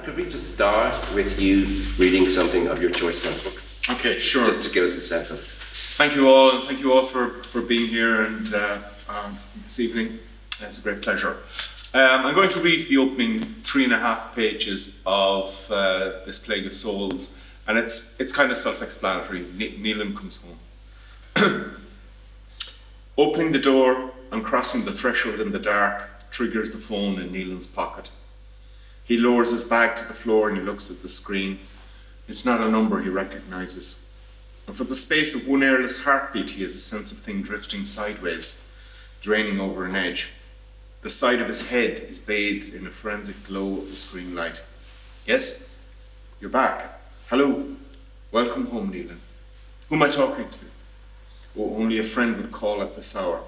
could we just start with you reading something of your choice from the book? Okay, sure. Just to give us a sense of it. Thank you all, and thank you all for being here and this evening. It's a great pleasure. I'm going to read the opening 3.5 pages of this Plague of Souls, and it's kind of self-explanatory. Neelan comes home. Opening the door and crossing the threshold in the dark triggers the phone in Neelan's pocket. He lowers his bag to the floor and he looks at the screen. It's not a number he recognises. And for the space of one airless heartbeat, he has a sense of thing drifting sideways, draining over an edge. The side of his head is bathed in a forensic glow of the screen light. Yes? You're back. Hello. Welcome home, Neelan. Who am I talking to? Oh, only a friend would call at this hour.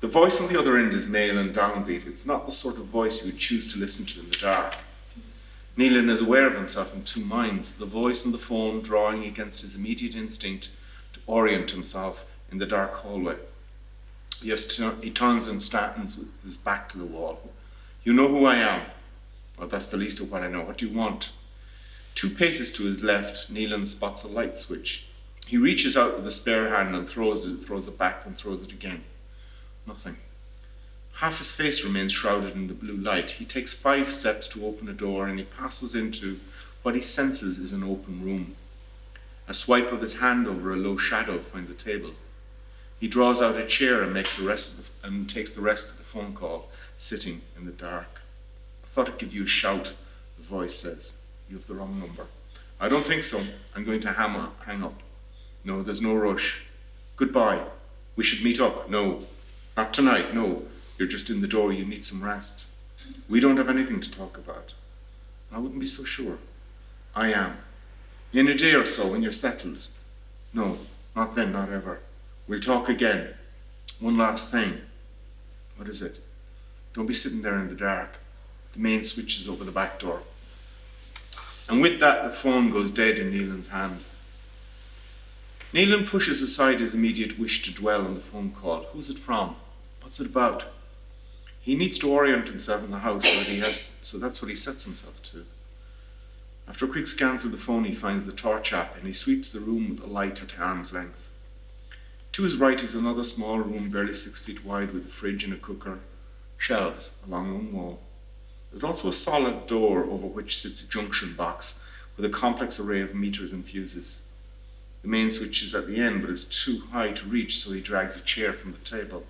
The voice on the other end is male and downbeat. It's not the sort of voice you would choose to listen to in the dark. Neelan is aware of himself in two minds, the voice on the phone drawing against his immediate instinct to orient himself in the dark hallway. Yes, he turns and stands with his back to the wall. You know who I am? Well, that's the least of what I know. What do you want? 2 paces to his left, Neelan spots a light switch. He reaches out with a spare hand and throws it back, and throws it again. Nothing. Half his face remains shrouded in the blue light. He takes 5 steps to open a door and he passes into what he senses is an open room. A swipe of his hand over a low shadow finds a table. He draws out a chair and takes the rest of the phone call, sitting in the dark. I thought I'd give you a shout, the voice says. You have the wrong number. I don't think so. I'm going to hang up. No, there's no rush. Goodbye. We should meet up. No. Not tonight, no. You're just in the door, you need some rest. We don't have anything to talk about. I wouldn't be so sure. I am. In a day or so, when you're settled. No, not then, not ever. We'll talk again. One last thing. What is it? Don't be sitting there in the dark. The main switch is over the back door. And with that, the phone goes dead in Neelan's hand. Neelan pushes aside his immediate wish to dwell on the phone call. Who's it from? What's it about? He needs to orient himself in the house, so that's what he sets himself to. After a quick scan through the phone, he finds the torch app and he sweeps the room with a light at arm's length. To his right is another small room, barely 6 feet wide, with a fridge and a cooker, shelves along one wall. There's also a solid door over which sits a junction box with a complex array of meters and fuses. The main switch is at the end, but is too high to reach, so he drags a chair from the table.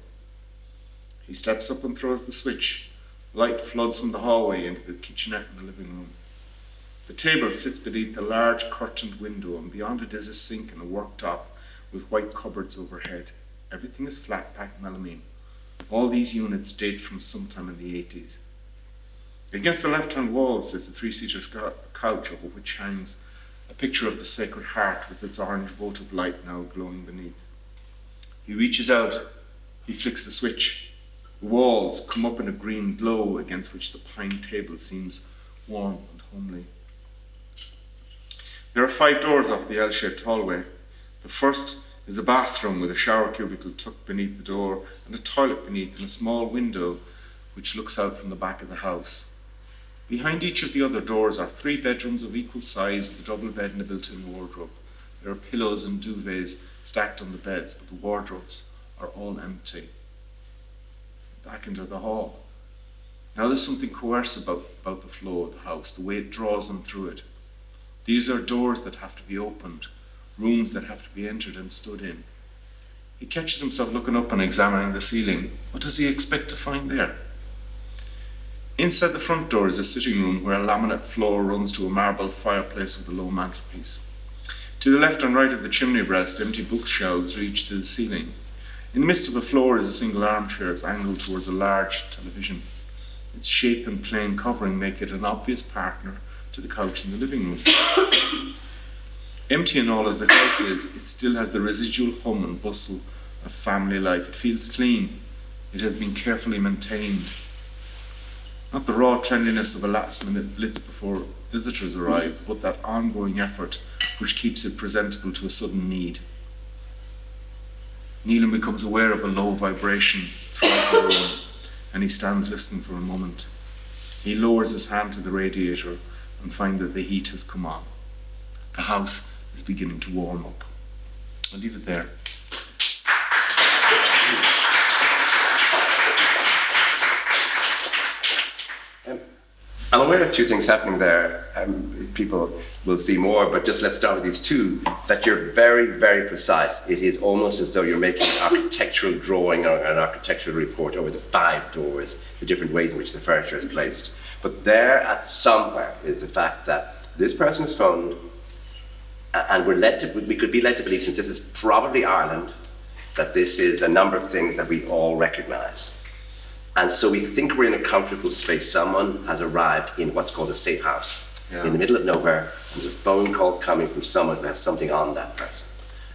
He steps up and throws the switch. Light floods from the hallway into the kitchenette in the living room. The table sits beneath a large curtained window, and beyond it is a sink and a worktop with white cupboards overhead. Everything is flat-pack melamine. All these units date from sometime in the 80s. Against the left-hand wall sits a 3-seater couch over which hangs a picture of the Sacred Heart with its orange votive light now glowing beneath. He reaches out. He flicks the switch. The walls come up in a green glow against which the pine table seems warm and homely. There are 5 doors off the L-shaped hallway. The first is a bathroom with a shower cubicle tucked beneath the door and a toilet beneath and a small window which looks out from the back of the house. Behind each of the other doors are 3 bedrooms of equal size with a double bed and a built-in wardrobe. There are pillows and duvets stacked on the beds, but the wardrobes are all empty. Back into the hall. Now there's something coercive about the flow of the house, the way it draws them through it. These are doors that have to be opened, rooms that have to be entered and stood in. He catches himself looking up and examining the ceiling. What does he expect to find there? Inside the front door is a sitting room where a laminate floor runs to a marble fireplace with a low mantelpiece. To the left and right of the chimney breast, empty bookshelves reach to the ceiling. In the midst of the floor is a single armchair. It's angled towards a large television. Its shape and plain covering make it an obvious partner to the couch in the living room. Empty and all as the house is, it still has the residual hum and bustle of family life. It feels clean. It has been carefully maintained. Not the raw cleanliness of a last-minute blitz before visitors arrive, but that ongoing effort which keeps it presentable to a sudden need. Neelan becomes aware of a low vibration throughout the room, and he stands listening for a moment. He lowers his hand to the radiator and finds that the heat has come on. The house is beginning to warm up. I'll leave it there. I'm aware of two things happening there. People will see more, but just let's start with these two, that you're very, very precise. It is almost as though you're making an architectural drawing or an architectural report over the 5 doors, the different ways in which the furniture is placed. But there at somewhere is the fact that this person is phoned, and we could be led to believe, since this is probably Ireland, that this is a number of things that we all recognize. And so we think we're in a comfortable space. Someone has arrived in what's called a safe house, in the middle of nowhere, and there's a phone call coming from someone who has something on that person.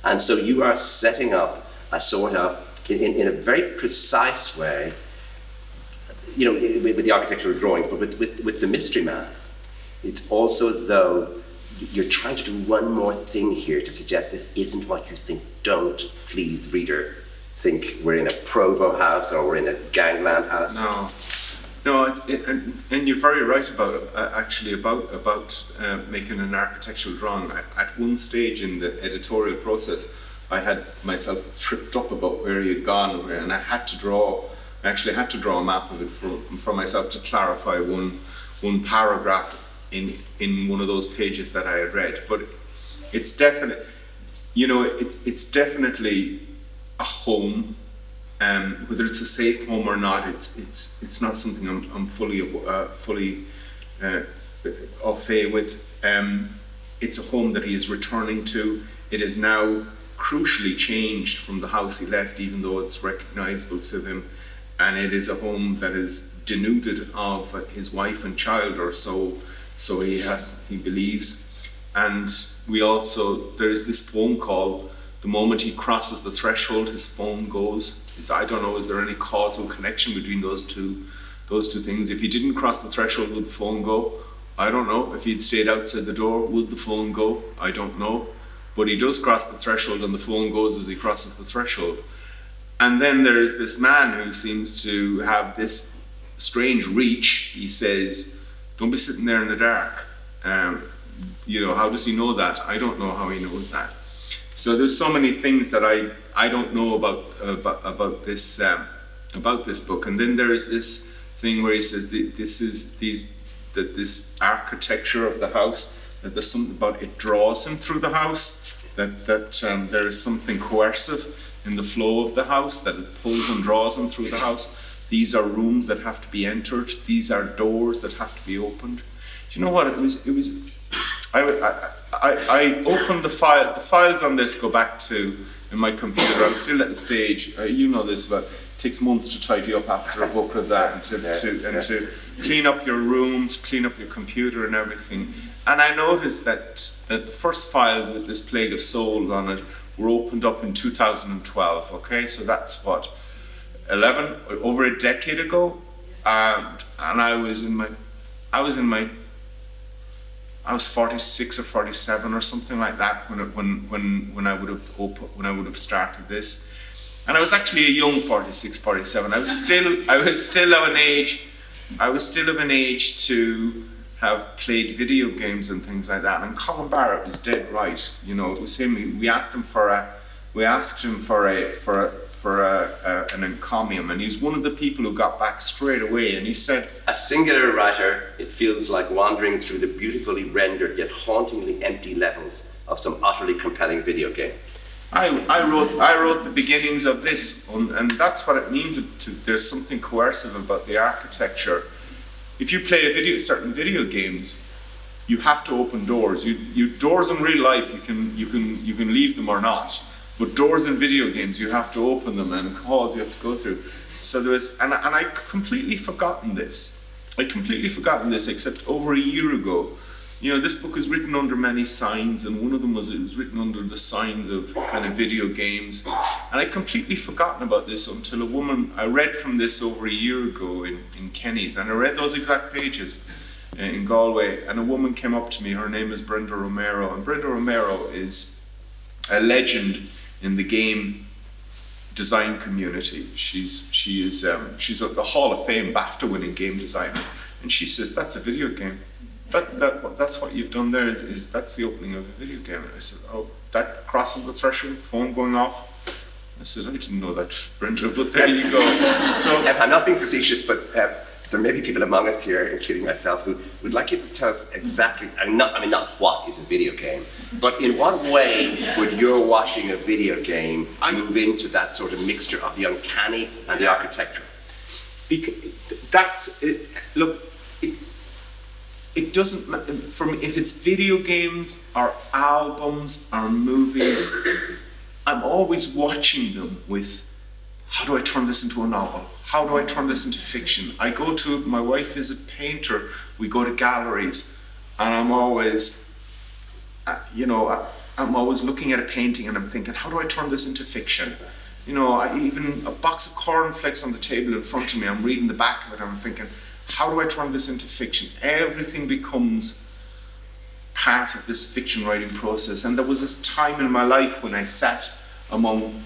And so you are setting up a sort of, in a very precise way, with the architectural drawings, but with the mystery man, it's also as though you're trying to do one more thing here to suggest this isn't what you think. Don't, please, the reader, think we're in a Provo house or we're in a gangland house. No, and you're very right about making an architectural drawing. At one stage in the editorial process, I had myself tripped up about where he had gone, and I actually had to draw a map of it for myself to clarify one paragraph in one of those pages that I had read. But it's definite, it's definitely a home, whether it's a safe home or not. It's not something I'm fully au fait with. It's a home that he is returning to. It is now crucially changed from the house he left, even though it's recognizable to him, and it is a home that is denuded of his wife and child, or so he believes. And there is this phone call. The moment he crosses the threshold, his phone goes. I don't know, is there any causal connection between those two things? If he didn't cross the threshold, would the phone go? I don't know. If he'd stayed outside the door, would the phone go? I don't know. But he does cross the threshold, and the phone goes as he crosses the threshold. And then there is this man who seems to have this strange reach. He says, don't be sitting there in the dark. How does he know that? I don't know how he knows that. So there's so many things that I don't know about this book. And then there is this thing where he says this architecture of the house, that there's something about it draws him through the house, that there is something coercive in the flow of the house, that it pulls and draws him through the house. These are rooms that have to be entered. These are doors that have to be opened. Do you know what it was? I opened the file. The files on this go back to in my computer. I'm still at the stage. You know this, but it takes months to tidy up after a book of that, and to clean up your room, to clean up your computer and everything. And I noticed that the first files with this Plague of Souls on it were opened up in 2012. Okay, so that's what, over a decade ago, and I was 46 or 47 or something like that when I would have started this, and I was actually a young 46, 47. I was still of an age to have played video games and things like that. And Colin Barrett was dead right. It was him. We asked him for an encomium, and he's one of the people who got back straight away, and he said, a singular writer, it feels like wandering through the beautifully rendered yet hauntingly empty levels of some utterly compelling video game. I wrote the beginnings of this, and that's what it means. There's something coercive about the architecture. If you play certain video games, you have to open doors. Doors in real life, you can leave them or not. But doors in video games, you have to open them, and halls you have to go through. So and I completely forgotten this. Except over a year ago. This book is written under many signs, and one of them was written under the signs of kind of video games. And I'd completely forgotten about this until I read from this over a year ago in Kenny's, and I read those exact pages in Galway, and a woman came up to me. Her name is Brenda Romero, and Brenda Romero is a legend in the game design community. She's a Hall of Fame BAFTA winning game designer, And she says, "That's a video game. That's what you've done there. Is that's the opening of a video game." And I said, "Oh, that crossing the threshold, phone going off." I said, "I didn't know that, Brenda, but there you go." So I'm not being facetious, but there may be people among us here, including myself, who would like you to tell us exactly, not what is a video game, but in what way would your watching a video game move into that sort of mixture of the uncanny and the architectural? because that's it. Look, it doesn't matter for me if it's video games or albums or movies. I'm always watching them with, how do I turn this into a novel? How do I turn this into fiction? I go to, my wife is a painter, we go to galleries, and I'm always, I'm always looking at a painting and I'm thinking, how do I turn this into fiction? Even a box of cornflakes on the table in front of me, I'm reading the back of it and I'm thinking, how do I turn this into fiction? Everything becomes part of this fiction writing process. And there was this time in my life when I sat among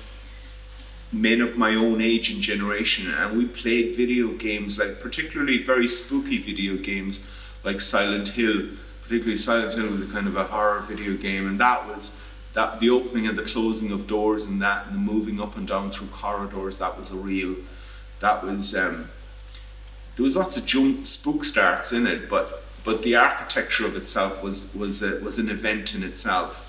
men of my own age and generation, and we played video games, like particularly very spooky video games like Silent Hill. Particularly Silent Hill was a kind of a horror video game, and that was the opening and the closing of doors and that, and the moving up and down through corridors. There was lots of spook starts in it, but the architecture of itself was an event in itself.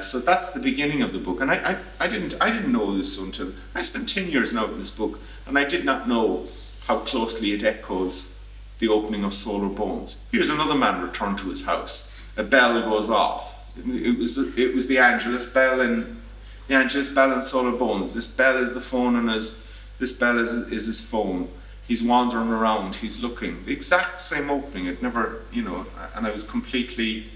So that's the beginning of the book, and I didn't know this until I spent 10 years now with this book, and I did not know how closely it echoes the opening of Solar Bones. Here's another man returned to his house. A bell goes off. It was the Angelus bell in Solar Bones. This bell is the phone, and this bell is his phone. He's wandering around. He's looking. The exact same opening. It never, and I was completely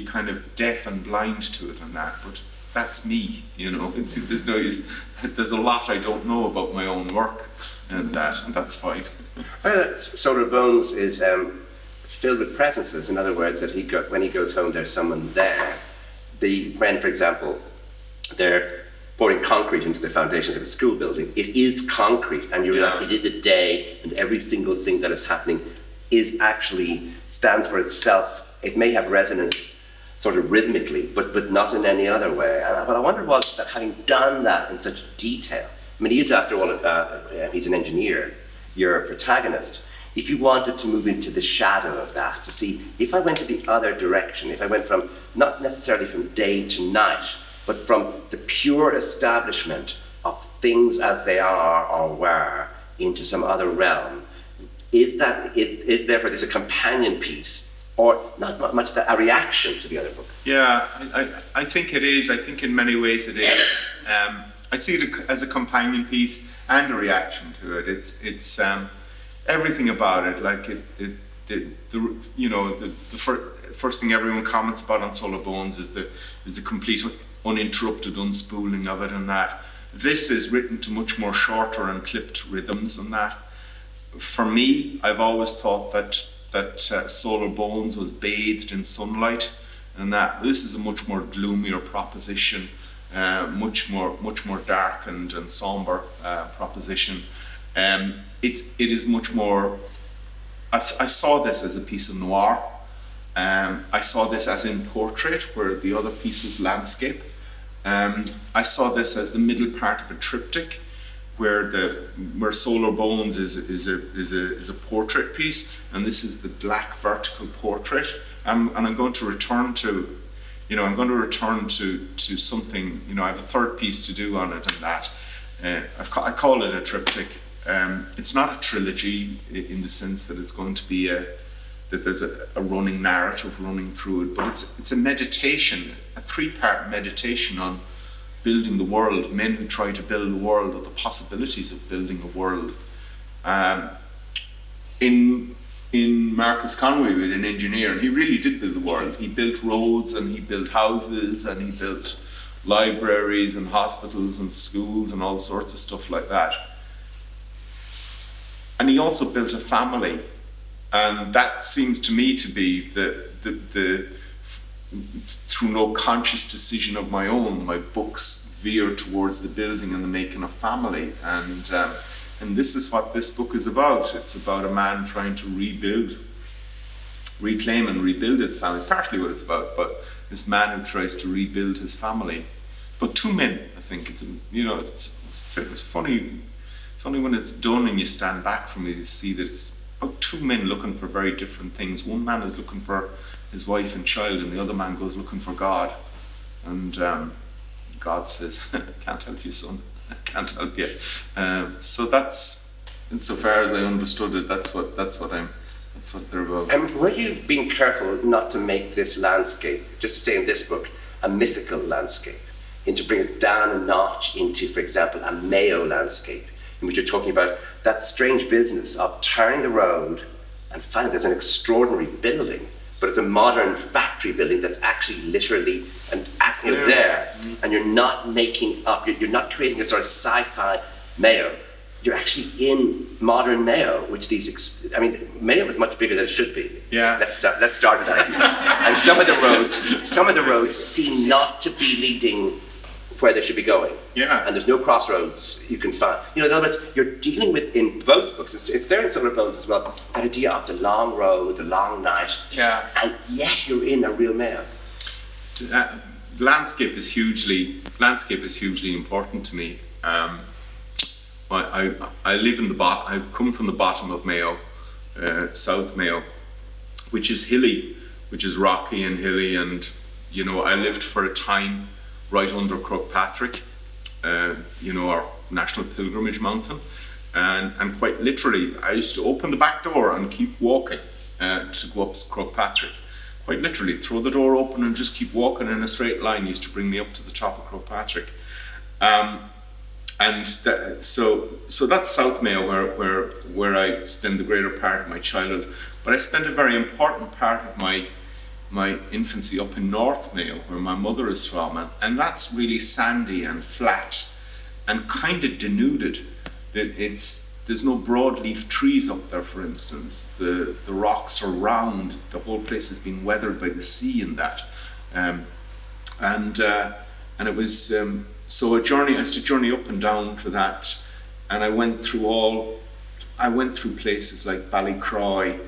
kind of deaf and blind to it and that, but that's me, there's a lot I don't know about my own work and that's fine. Solar Bones is filled with presences. In other words, that when he goes home, there's someone there. When, for example, they're pouring concrete into the foundations of a school building, it is concrete, and you realize it is a day, and every single thing that is happening stands for itself. It may have resonance sort of rhythmically, but not in any other way. And what I wondered was that having done that in such detail, he is, after all, he's an engineer, you're a protagonist. If you wanted to move into the shadow of that, to see if I went to the other direction, if I went from, not necessarily from day to night, but from the pure establishment of things as they are or were into some other realm, is therefore there's a companion piece, or not much that, a reaction to the other book? Yeah, I think it is. I think in many ways it is. I see it as a companion piece and a reaction to it. It's everything about it. Like the first thing everyone comments about on Solar Bones is the complete uninterrupted unspooling of it, and that. This is written to much more shorter and clipped rhythms and that. For me, I've always thought that Solar Bones was bathed in sunlight, and that this is a much more gloomier proposition, much more darkened and somber proposition. It is much more. I saw this as a piece of noir. I saw this as in portrait, where the other piece was landscape. I saw this as the middle part of a triptych, where Solar Bones is a portrait piece, and this is the black vertical portrait. And I'm going to return to, to something. I have a third piece to do on it, and that I call it a triptych. It's not a trilogy in the sense that it's going to be that there's a running narrative running through it, but it's a meditation, a 3-part meditation on building the world, men who try to build the world, or the possibilities of building a world. In Marcus Conway, with an engineer, and he really did build the world. He built roads, and he built houses, and he built libraries and hospitals and schools and all sorts of stuff like that. And he also built a family, and that seems to me to be the through no conscious decision of my own, my books veer towards the building and the making of family. And And this is what this book is about. It's about a man trying to reclaim and rebuild his family, partially what it's about, but this man who tries to rebuild his family. But two men, I think, it's funny, it's only when it's done and you stand back from it, you see that it's about two men looking for very different things. One man is looking for his wife and child, and the other man goes looking for God. And God says, I can't help you, son, I can't help you. So that's, insofar as I understood it, that's what they're about. And were you being careful not to make this landscape, just to say in this book, a mythical landscape, and to bring it down a notch into, for example, a Mayo landscape, in which you're talking about that strange business of turning the road and finding there's an extraordinary building, but it's a modern factory building that's actually literally there, and you're not making up, you're not creating a sort of sci-fi Mayo. You're actually in modern Mayo, which Mayo is much bigger than it should be. Yeah. Let's start with that. And some of the roads seem not to be leading where they should be going. Yeah. And there's no crossroads you can find. In other words, you're dealing with, in both books, it's there in Solar Bones as well, that idea of the long road, the long night. Yeah. And yet you're in a real Mayo. Landscape is hugely important to me. I live in I come from the bottom of Mayo, South Mayo, which is hilly, which is rocky and hilly, and I lived for a time right under Croagh-Patrick, our national pilgrimage mountain, and quite literally I used to open the back door and keep walking to go up Croagh-Patrick. Quite literally, throw the door open and just keep walking in a straight line used to bring me up to the top of Croagh-Patrick. So that's South Mayo, where I spend the greater part of my childhood. But I spent a very important part of my infancy up in North Mayo, where my mother is from, and that's really sandy and flat and kind of denuded. There's no broadleaf trees up there, for instance. The rocks are round. The whole place has been weathered by the sea and that. And it was so I used to journey up and down to that, and I went through places like Ballycroy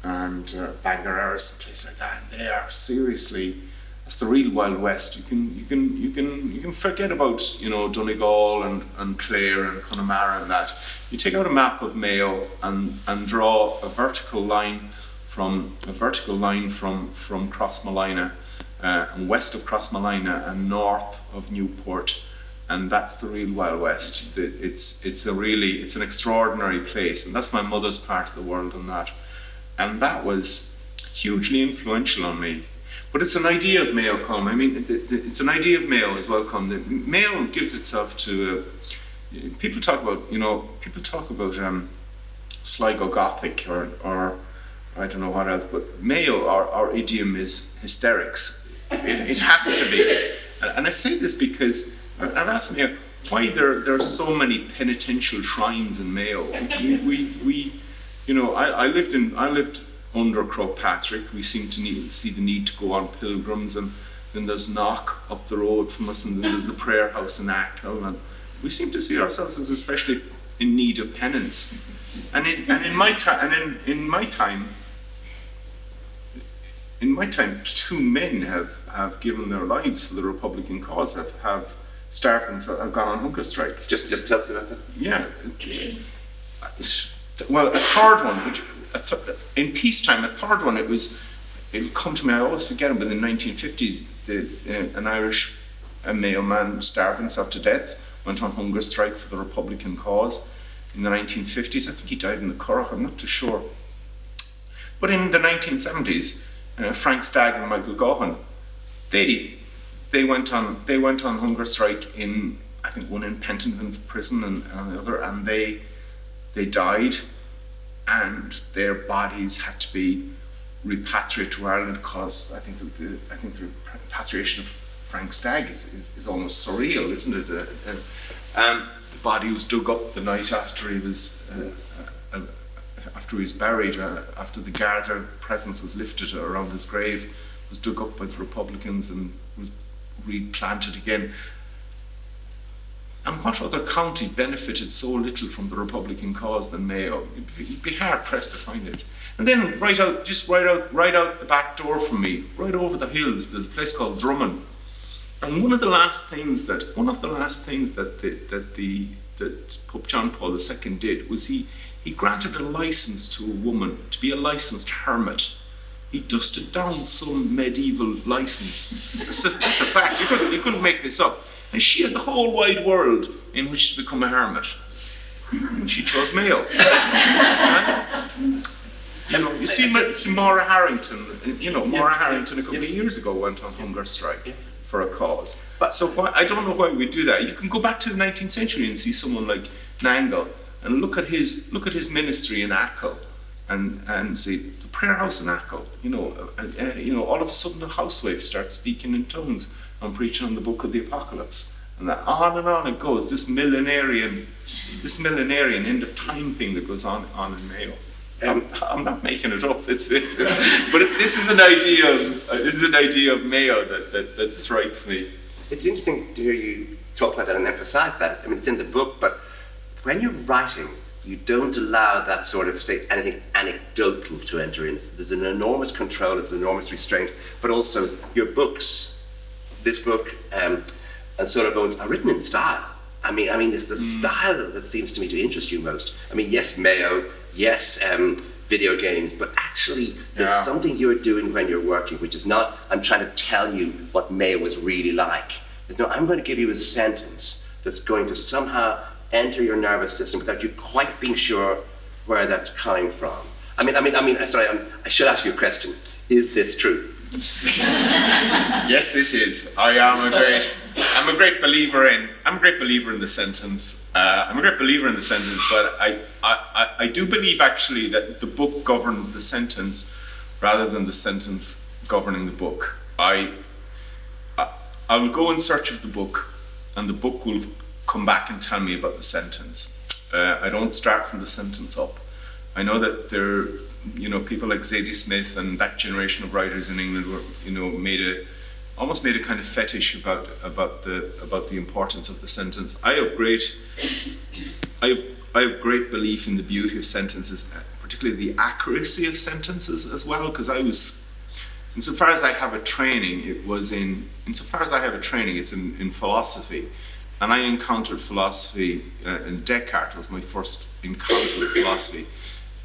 and Bangor-Erris, a place like that. And there, seriously, that's the real Wild West. You can forget about Donegal and Clare and Connemara and that. You take out a map of Mayo and draw a vertical line from Crossmolina and west of Crossmolina and north of Newport, and that's the real Wild West. It's an extraordinary place, and that's my mother's part of the world and that was hugely influential on me. But it's an idea of Mayo, Colm. I mean, it's an idea of Mayo as well, Colm. Mayo gives itself to people talk about Sligo Gothic or I don't know what else, but Mayo, our idiom is hysterics. It has to be. And I say this because I've asked Mayo why there are so many penitential shrines in Mayo. I lived under Croagh-Patrick. We seem to see the need to go on pilgrims, and then there's Knock up the road from us, and then there's the prayer house in Achill, and we seem to see ourselves as especially in need of penance. And in my time, two men have given their lives for the Republican cause, have starved and have gone on hunger strike. Just tell us about that. Yeah. Well, a third one, in peacetime, it'll come to me, I always forget it, but in the 1950s, an Irish Mayo man starved himself to death, went on hunger strike for the Republican cause. In the 1950s, I think he died in the Curragh, I'm not too sure. But in the 1970s, Frank Stagg and Michael Gohan, they went on hunger strike in, I think, one in Pentonville prison and the other, and they died, and their bodies had to be repatriated to Ireland because I think the repatriation of Frank Stagg is almost surreal, isn't it? The body was dug up the night after he was buried, after the Garda presence was lifted around his grave, was dug up by the Republicans and was replanted again. And what other county benefited so little from the Republican cause than Mayo? You'd be hard pressed to find it. And then right out the back door from me, right over the hills, there's a place called Drummond. And one of the last things that Pope John Paul II did was he granted a license to a woman to be a licensed hermit. He dusted down some medieval license. That's a fact. You couldn't make this up. And she had the whole wide world in which to become a hermit. And she chose Mayo. You see Maura Harrington. Maura Harrington a couple of years ago went on hunger strike for a cause. I don't know why we do that. You can go back to the 19th century and see someone like Nangle and look at his ministry in Achill and see the prayer house in Achill. All of a sudden the housewife starts speaking in tongues and preaching on the book of the Apocalypse, and that on and on it goes. This millenarian end of time thing that goes on in Mayo. I'm not making it up. But this is an idea of Mayo that strikes me. It's interesting to hear you talk about that and emphasize that. I mean, it's in the book, but when you're writing, you don't allow that sort of, say, anything anecdotal to enter in. There's an enormous control, there's an enormous restraint, but also your books, this book, and Solar Bones are written in style. I mean, it's the style that seems to me to interest you most. I mean, yes, Mayo, yes, video games, but actually there's something you're doing when you're working, which is not, I'm trying to tell you what Mayo was really like. There's no, I'm going to give you a sentence that's going to somehow enter your nervous system without you quite being sure where that's coming from. Sorry, I should ask you a question. Is this true? Yes, it is. I'm a great believer in the sentence. But I do believe actually that the book governs the sentence rather than the sentence governing the book. I will go in search of the book, and the book will come back and tell me about the sentence. I don't start from the sentence up. I know that there, people like Zadie Smith and that generation of writers in England were, almost made a kind of fetish about the importance of the sentence. I have great belief in the beauty of sentences, particularly the accuracy of sentences as well, because insofar as I have a training, it's in philosophy. And I encountered philosophy, and Descartes was my first encounter with philosophy.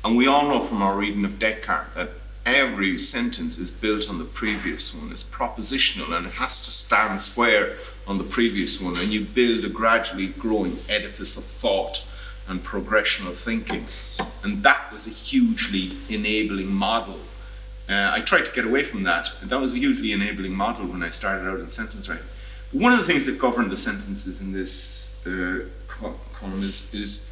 And we all know from our reading of Descartes that every sentence is built on the previous one. It's propositional and it has to stand square on the previous one. And you build a gradually growing edifice of thought and progression of thinking. And that was a hugely enabling model. I tried to get away from that. And that was a hugely enabling model when I started out in sentence writing. One of the things that govern the sentences in this column is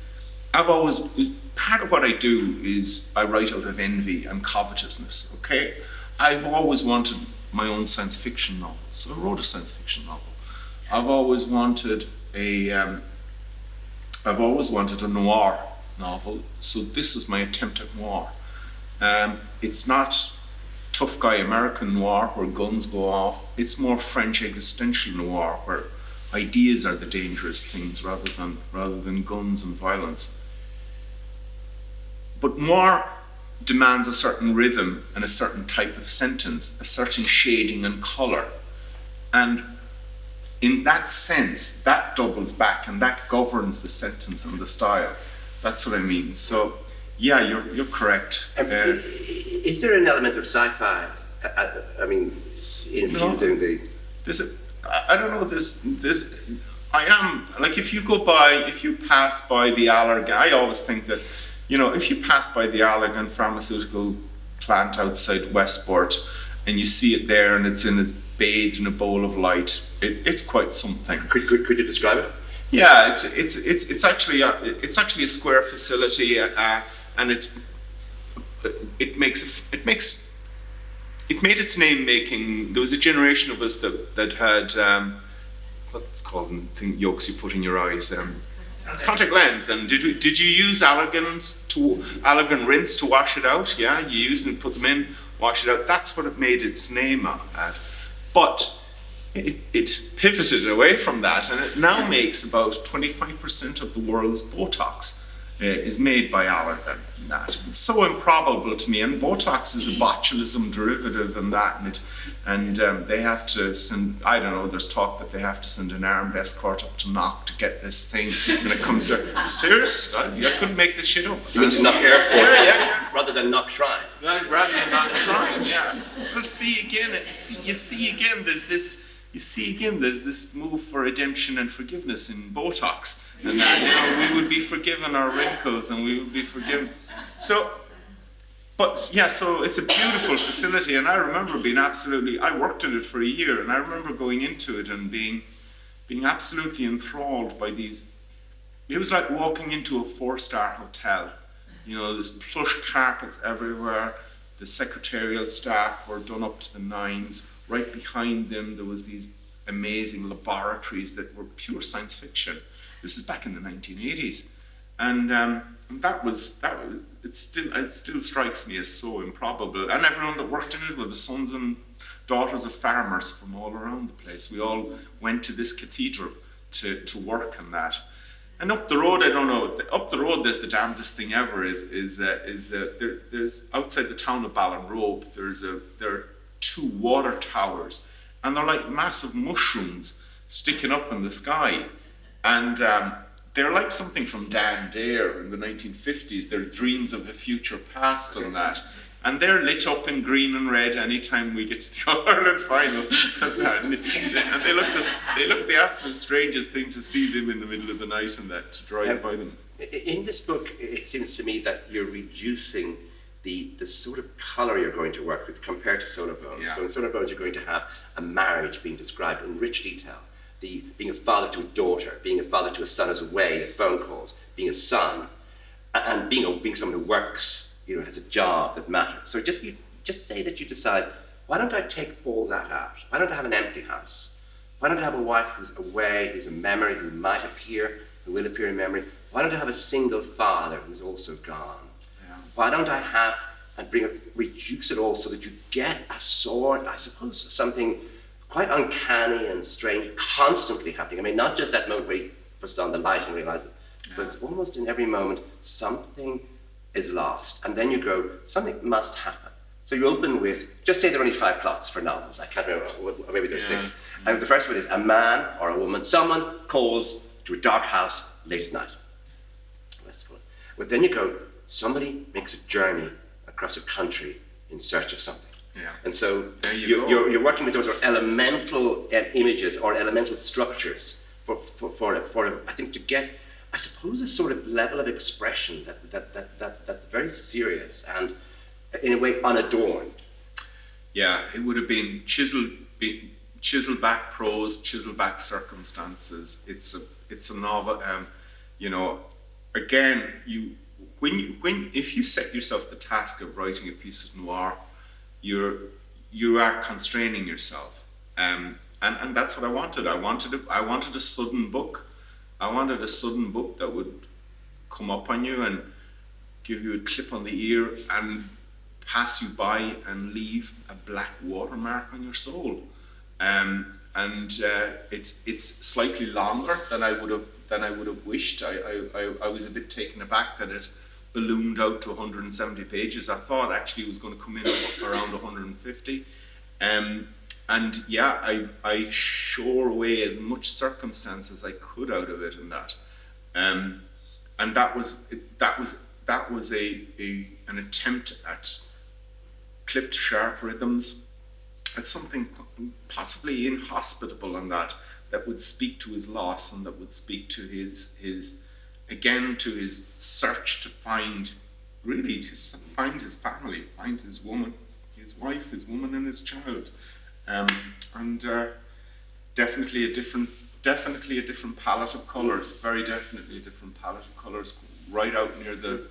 part of what I do is I write out of envy and covetousness, okay? I've always wanted my own science fiction novel, so I wrote a science fiction novel. I've always wanted a noir novel, so this is my attempt at noir. It's not tough guy American noir where guns go off. It's more French existential noir where ideas are the dangerous things rather than guns and violence. But noir demands a certain rhythm and a certain type of sentence, a certain shading and colour. And in that sense, that doubles back and that governs the sentence and the style. That's what I mean. So, yeah, you're correct. Is there an element of sci-fi? Infusing the... I don't know, I am, like if you pass by the Allergan, I always think that, if you pass by the Allergan pharmaceutical plant outside Westport and you see it there and it's bathed in a bowl of light, it's quite something. Could you describe it? Yeah, it's actually a square facility, and it made its name making. There was a generation of us that had what's called yolks you put in your eyes. Contact lens. And did you use Allergan rinse to wash it out? Yeah, you used them, put them in, wash it out. That's what it made its name at. But it pivoted away from that, and it now makes about 25% of the world's Botox is made by allergen. That it's so improbable to me, and Botox is a botulism derivative, and that, and they have to send. I don't know. There's talk that they have to send an armed escort up to Knock to get this thing when it comes to. Serious? I couldn't make this shit up. You mean to Knock Airport? Yeah. Rather than Knock Shrine. Rather than Knock Shrine, yeah. Well, see again. There's this. You see again, there's this move for redemption and forgiveness in Botox, and we would be forgiven our wrinkles, and we would be forgiven. So it's a beautiful facility, and I remember I worked in it for a year, and I remember going into it and being absolutely enthralled by these. It was like walking into a 4-star hotel. There's plush carpets everywhere. The secretarial staff were done up to the nines. Right behind them, there was these amazing laboratories that were pure science fiction. This is back in the 1980s, and it still strikes me as so improbable. And everyone that worked in it were the sons and daughters of farmers from all around the place. We all went to this cathedral to work on that. And up the road, I don't know. Up the road, there's the damnedest thing ever. There's outside the town of Ballinrobe. There are 2 water towers, and they're like massive mushrooms sticking up in the sky, and they're like something from Dan Dare in the 1950s. They're dreams of a future past and that, and they're lit up in green and red anytime we get to the All-Ireland final. And they look the absolute strangest thing to see them in the middle of the night and that, to drive by them. In this book, it seems to me that you're reducing the sort of colour you're going to work with compared to Solar Bones. Yeah. So in Solar Bones, you're going to have a marriage being described in rich detail. Being a father to a daughter, being a father to a son who's away, the phone calls, being a son, and being someone who works, has a job that matters. So just say that you decide, why don't I take all that out? Why don't I have an empty house? Why don't I have a wife who's away, who's a memory, who might appear, who will appear in memory? Why don't I have a single father who's also gone? Why don't I have and reduce it all so that you get a sort, I suppose, something quite uncanny and strange constantly happening. I mean, not just that moment where he puts on the light and realizes, but it's almost in every moment something is lost. And then you go, something must happen. So you open with, just say there are only 5 plots for novels. I can't remember, or maybe there's 6. And the first one is a man or a woman, someone calls to a dark house late at night. But then you go, somebody makes a journey across a country in search of something. Yeah. And so you're working with those sort of elemental images or elemental structures for I think to get, I suppose, a sort of level of expression that's very serious and in a way unadorned. Yeah, it would have been chiseled back prose, chiseled back circumstances. It's a novel. Again, if you set yourself the task of writing a piece of noir, you are constraining yourself, and that's what I wanted. I wanted a sudden book. I wanted a sudden book that would come up on you and give you a clip on the ear and pass you by and leave a black watermark on your soul. It's slightly longer than I would have wished. I was a bit taken aback that it ballooned out to 170 pages. I thought actually it was going to come in around 150. I shore away as much circumstance as I could out of it in that. And that was an attempt at clipped sharp rhythms, at something possibly inhospitable on that would speak to his loss and that would speak to his search to find his family, find his woman, his wife, his woman, and his child, definitely a different palette of colours. Very definitely a different palette of colours, right out near the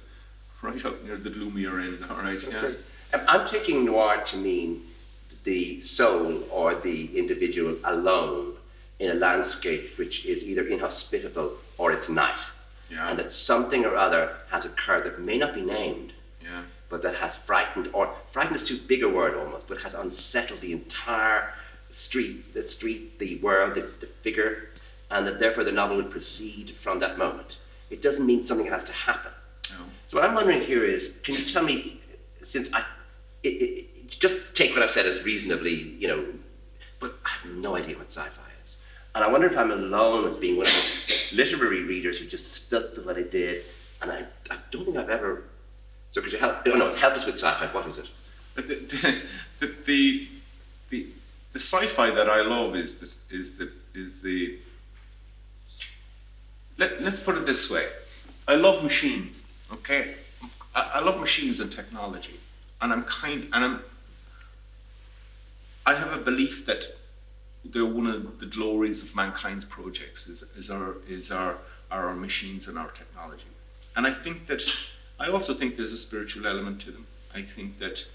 gloomier end. All right, yeah. I'm taking noir to mean the soul or the individual alone in a landscape which is either inhospitable or it's night. Yeah. And that something or other has occurred that may not be named, but that has frightened is too big a word almost, but has unsettled the entire the street, the world, the figure, and that therefore the novel would proceed from that moment. It doesn't mean something has to happen. No. So what I'm wondering here is, can you tell me, since just take what I've said as reasonably, but I have no idea what sci-fi is. And I wonder if I'm alone as being one of those literary readers who just stuck to what I did, and I don't think I've ever. So could you help? Oh no, it's help us with sci-fi. What is it? The sci-fi that I love is the. Let's put it this way. I love machines. Okay, I love machines and technology, and I have a belief that they're one of the glories of mankind's projects is our machines and our technology. And I also think there's a spiritual element to them. I think that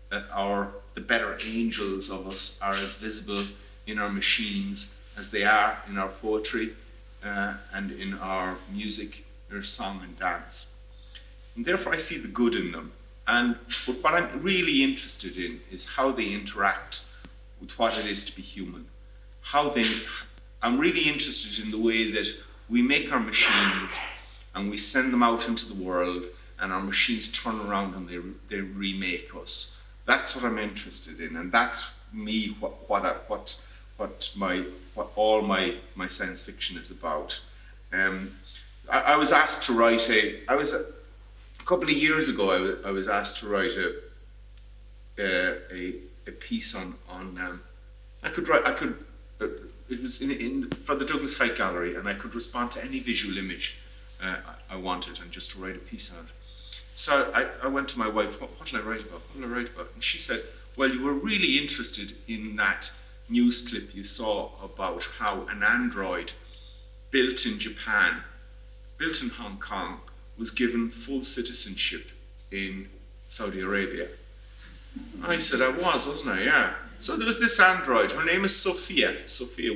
the better angels of us are as visible in our machines as they are in our poetry and in our music, our song and dance. And therefore I see the good in them. But what I'm really interested in is how they interact with what it is to be human. I'm really interested in the way that we make our machines and we send them out into the world, and our machines turn around and they remake us. That's what I'm interested in, and that's me. What all my science fiction is about. I was asked to write a couple of years ago. I was asked to write a piece on. It was for the Douglas Height Gallery, and I could respond to any visual image I wanted, and just to write a piece on it. So I went to my wife. What will I write about? What will I write about? And she said, "Well, you were really interested in that news clip you saw about how an android built in Japan, built in Hong Kong, was given full citizenship in Saudi Arabia." I said, "I wasn't I? Yeah." So there was this android. Her name is Sophia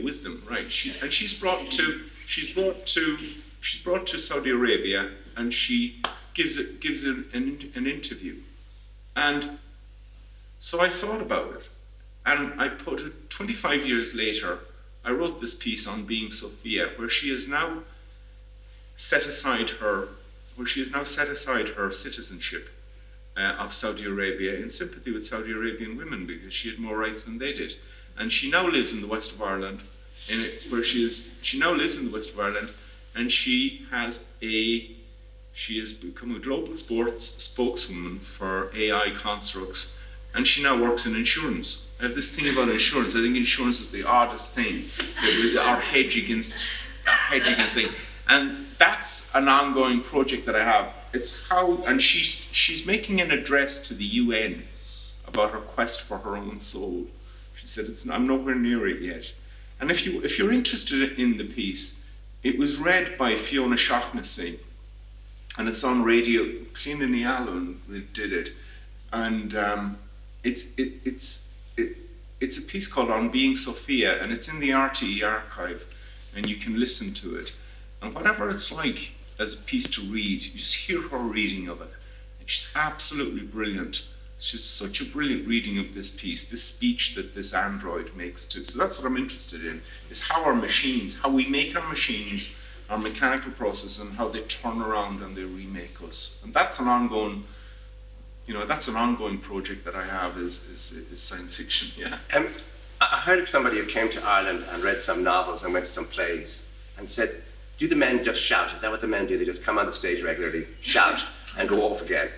Wisdom, right? She's brought to Saudi Arabia, and she gives an interview. And so I thought about it, and I put it 25 years later. I wrote this piece on being Sophia, where she has now set aside her citizenship of Saudi Arabia in sympathy with Saudi Arabian women, because she had more rights than they did. And she now lives in the west of Ireland, she now lives in the west of Ireland, and she has become a global sports spokeswoman for AI constructs, and she now works in insurance. I have this thing about insurance. I think insurance is the oddest thing. Our hedge against thing. And that's an ongoing project that I have. It's how, and she's making an address to the UN about her quest for her own soul. She said, "I'm nowhere near it yet." And if you're interested in the piece, it was read by Fiona Shaughnessy, and it's on radio. Clíona Ní Allen did it, and it's a piece called "On Being Sophia," and it's in the RTE archive, and you can listen to it. And whatever it's like as a piece to read, you just hear her reading of it, and she's absolutely brilliant. She's such a brilliant reading of this piece, this speech that this android makes to. So that's what I'm interested in, is how we make our machines, our mechanical process, and how they turn around and they remake us. And that's an ongoing, project that I have is science fiction. Yeah. I heard of somebody who came to Ireland and read some novels and went to some plays and said, "Do the men just shout? Is that what the men do? They just come on the stage regularly, shout, and go off again?"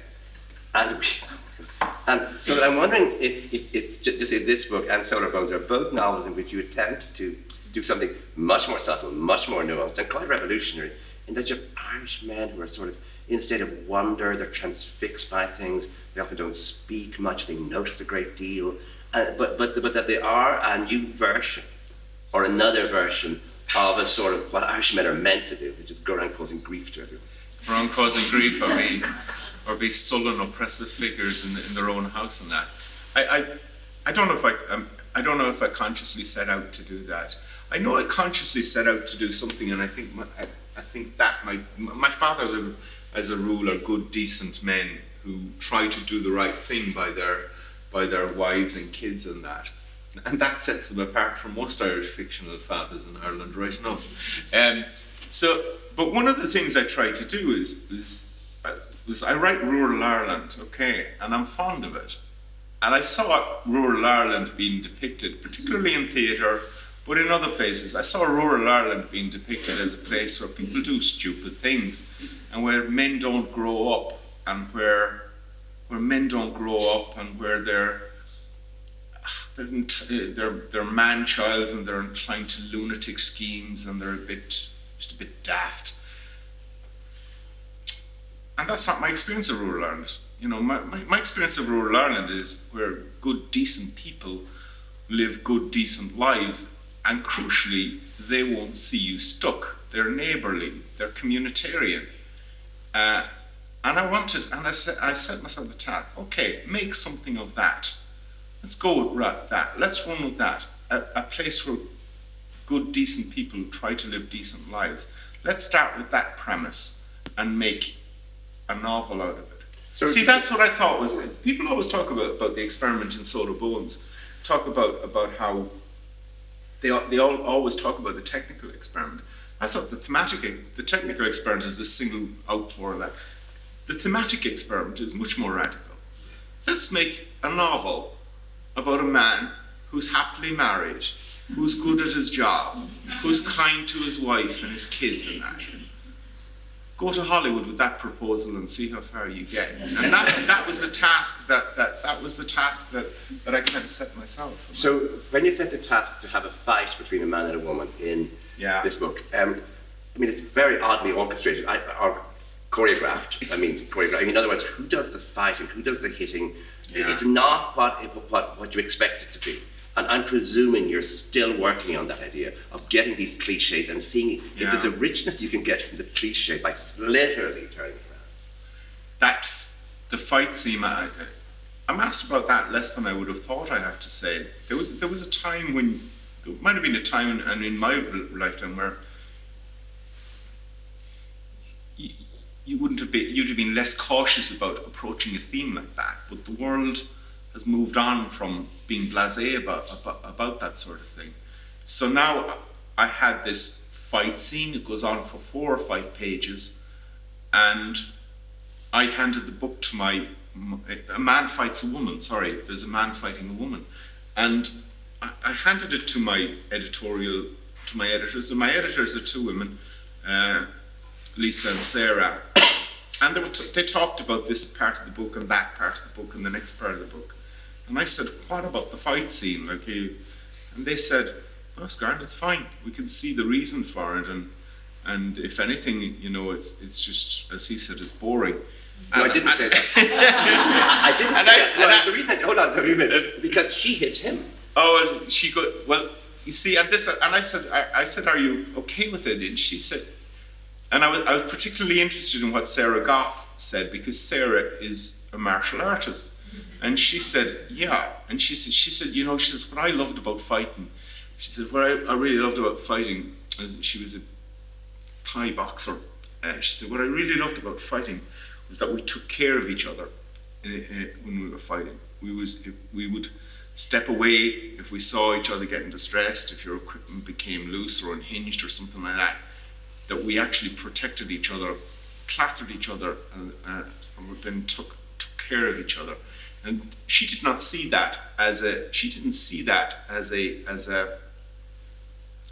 And so I'm wondering if just in this book and Solar Bones are both novels in which you attempt to do something much more subtle, much more nuanced, and quite revolutionary, in that you're Irish men who are sort of in a state of wonder, they're transfixed by things, they often don't speak much, they notice a great deal, but that they are a new version, or another version, of a sort of what Irishmen are meant to do, which is go around causing grief to everyone. Go around causing grief, or be sullen, oppressive figures in their own house, and that. I don't know if I consciously set out to do that. I know I consciously set out to do something, and I think that my fathers, as a rule, are good, decent men who try to do the right thing by their wives and kids and that. And that sets them apart from most Irish fictional fathers in Ireland, right enough. But one of the things I try to do is I write rural Ireland, okay, and I'm fond of it. And I saw rural Ireland being depicted, particularly in theatre, but in other places. I saw rural Ireland being depicted as a place where people do stupid things, and where men don't grow up, and where men don't grow up, and where they're man-childs, and they're inclined to lunatic schemes, and they're just a bit daft. And that's not my experience of rural Ireland. You know, my experience of rural Ireland is where good, decent people live good, decent lives, and crucially, they won't see you stuck. They're neighbourly, they're communitarian. And I set myself the task, okay, make something of that. Let's go with that. Let's run with that. A place where good, decent people try to live decent lives. Let's start with that premise and make a novel out of it. So see, that's what I thought was. People always talk about the experiment in Soda Bones. Talk about how they all always talk about the technical experiment. I thought the technical experiment is the single out for that. The thematic experiment is much more radical. Let's make a novel about a man who's happily married, who's good at his job, who's kind to his wife and his kids and that. Go to Hollywood with that proposal and see how far you get. And that was the task that I kind of set myself. So when you set the task to have a fight between a man and a woman in this book, I mean, it's very oddly orchestrated or choreographed. In other words, who does the fighting? Who does the hitting? Yeah. It's not what you expect it to be. And I'm presuming you're still working on that idea of getting these cliches and seeing if there's a richness you can get from the cliche by just literally turning it around. The fight scene, I'm asked about that less than I would have thought, I have to say. There was a time when, there might have been a time in my lifetime where you'd have been less cautious about approaching a theme like that, but the world has moved on from being blasé about that sort of thing. So now I had this fight scene. It goes on for 4 or 5 pages, and I handed the book to a man fights a woman. Sorry, there's a man fighting a woman, and I handed it to my editors. And my editors are 2 women, Lisa and Sarah, and they talked about this part of the book and that part of the book and the next part of the book. And I said, what about the fight scene? And they said, oh, it's grand, it's fine. We can see the reason for it. And if anything, it's just, as he said, it's boring. No, I didn't say that. I didn't say that. The reason, hold on a minute, because she hits him. Oh, you see, and I said, are you okay with it? And she said, and I was particularly interested in what Sarah Goff said, because Sarah is a martial artist. And she said, yeah. And she said, what I loved about fighting, she said, what I really loved about fighting, she was a Thai boxer. She said, what I really loved about fighting was that we took care of each other when we were fighting. We would step away if we saw each other getting distressed, if your equipment became loose or unhinged or something like that we actually protected each other, clattered each other, and then took care of each other. And she did not see that as an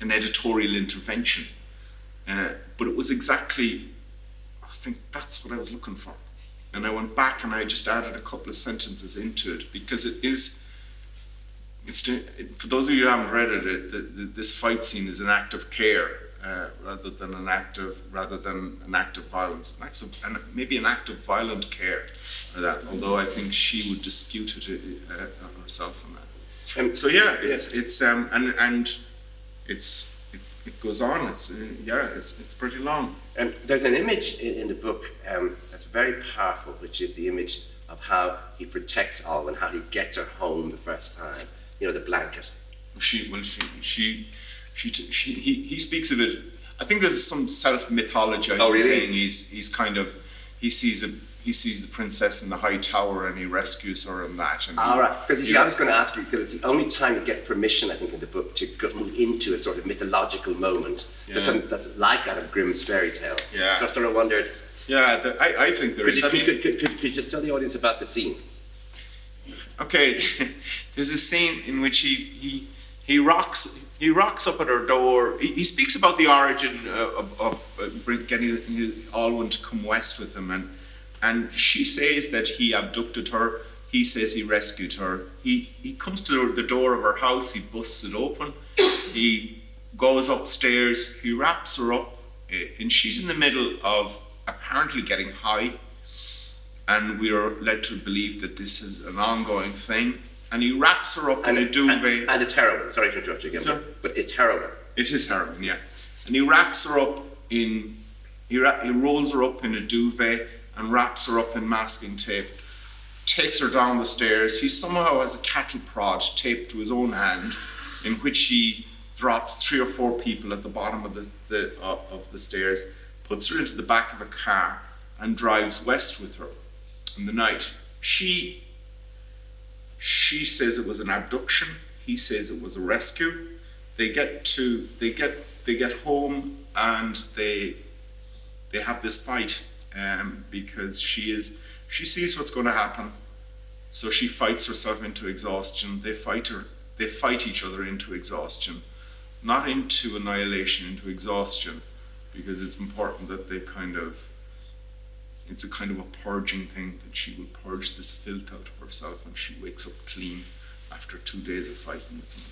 editorial intervention, but it was exactly, I think that's what I was looking for. And I went back and I just added a couple of sentences into it, because for those of you who haven't read it, this fight scene is an act of care rather than an act of violence, and maybe an act of violent care. Although I think she would dispute it herself on that. So yeah, it goes on. It's pretty long. There's an image in the book that's very powerful, which is the image of how he protects Alwyn, how he gets her home the first time. The blanket. He speaks of it. I think there's some self-mythologizing thing. He he sees the princess in the high tower and he rescues her and that. And all right, because you see, I was going to ask you, because it's the only time you get permission, I think, in the book to move into a sort of mythological moment. That's something that's like out of Grimm's fairy tales. Yeah. So I sort of wondered. Yeah, I think there is. Could you just tell the audience about the scene? Okay, there's a scene in which he rocks up at her door. He speaks about the origin of getting Alwyn to come west with him, and she says that he abducted her. He says he rescued her. He comes to the door of her house. He busts it open. He goes upstairs. He wraps her up, and she's in the middle of apparently getting high. And we are led to believe that this is an ongoing thing. And he wraps her up in a duvet. And it's heroin. Sorry to interrupt you again, but it's heroin. It is heroin, yeah. And he wraps her up in, he rolls her up in a duvet and wraps her up in masking tape. Takes her down the stairs. He somehow has a cattle prod taped to his own hand, in which he drops 3 or 4 people at the bottom of the stairs, puts her into the back of a car, and drives west with her. In the night, she says it was an abduction. He says it was a rescue. They get home and they have this fight because she sees what's going to happen. So she fights herself into exhaustion. They fight each other into exhaustion, not into annihilation, into exhaustion, because it's important that it's a kind of a purging thing, that she will purge this filth out of herself, and she wakes up clean after 2 days of fighting with him.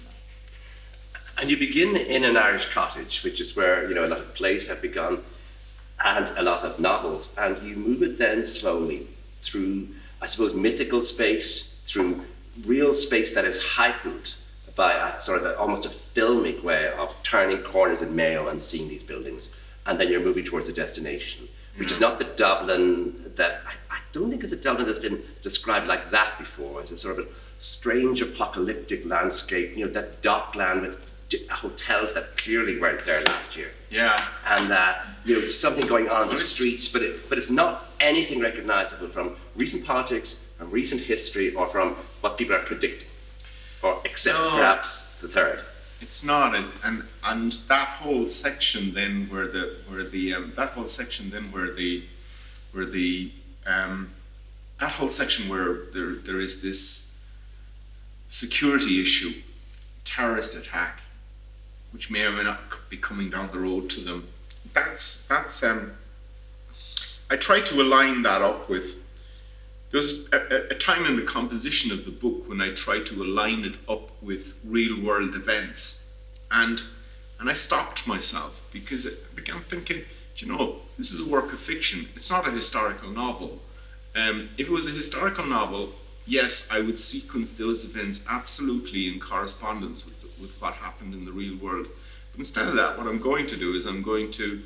And you begin in an Irish cottage, which is where a lot of plays have begun, and a lot of novels, and you move it then slowly through, I suppose, mythical space, through real space that is heightened by a sort of almost a filmic way of turning corners in Mayo and seeing these buildings, and then you're moving towards a destination, which is not the Dublin that, I don't think it's a Dublin that's been described like that before. It's a sort of a strange apocalyptic landscape, that dockland with hotels that clearly weren't there last year. Yeah. And something going on in the streets, but it's not anything recognizable from recent politics, from recent history, or from what people are predicting, or except perhaps the third. It's not, and that whole section then where there is this security issue, terrorist attack, which may or may not be coming down the road to them. That's I try to align that up with. There's a time in the composition of the book when I try to align it up with real world events, and I stopped myself because I began thinking, this is a work of fiction. It's not a historical novel. If it was a historical novel, yes, I would sequence those events absolutely in correspondence with what happened in the real world. But instead of that, what I'm going to do is I'm going to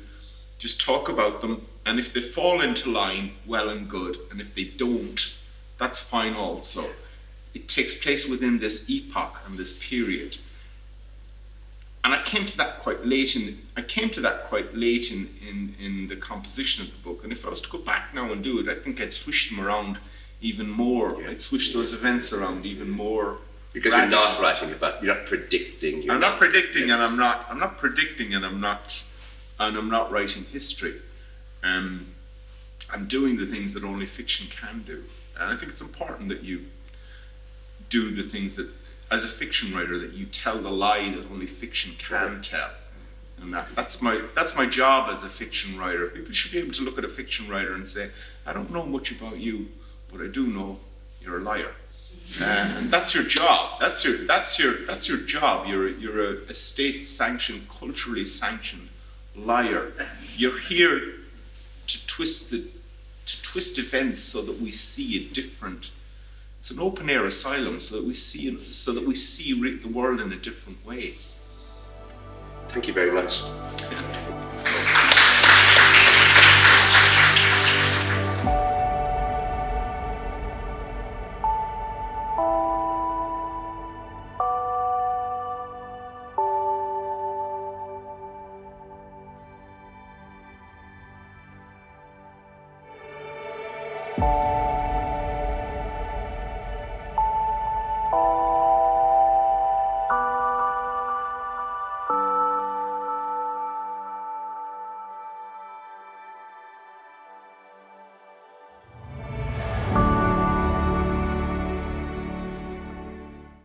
just talk about them, and if they fall into line, well and good, and if they don't, that's fine also. It takes place within this epoch and this period. And I came to that quite late in the composition of the book, and if I was to go back now and do it, I think I'd swish them around even more. I'd swish those events around even more. Because you're not writing about, you're not predicting. I'm not predicting, and I'm not writing history. I'm doing the things that only fiction can do, and I think it's important that you do the things that, as a fiction writer, that you tell the lie that only fiction can tell, and that's my job as a fiction writer. People should be able to look at a fiction writer and say, I don't know much about you, but I do know you're a liar. And that's your job. That's your job. You're a state-sanctioned, culturally sanctioned liar. You're here to twist events so that we see it different. It's an open-air asylum, so that we see the world in a different way. Thank you very much. Yeah.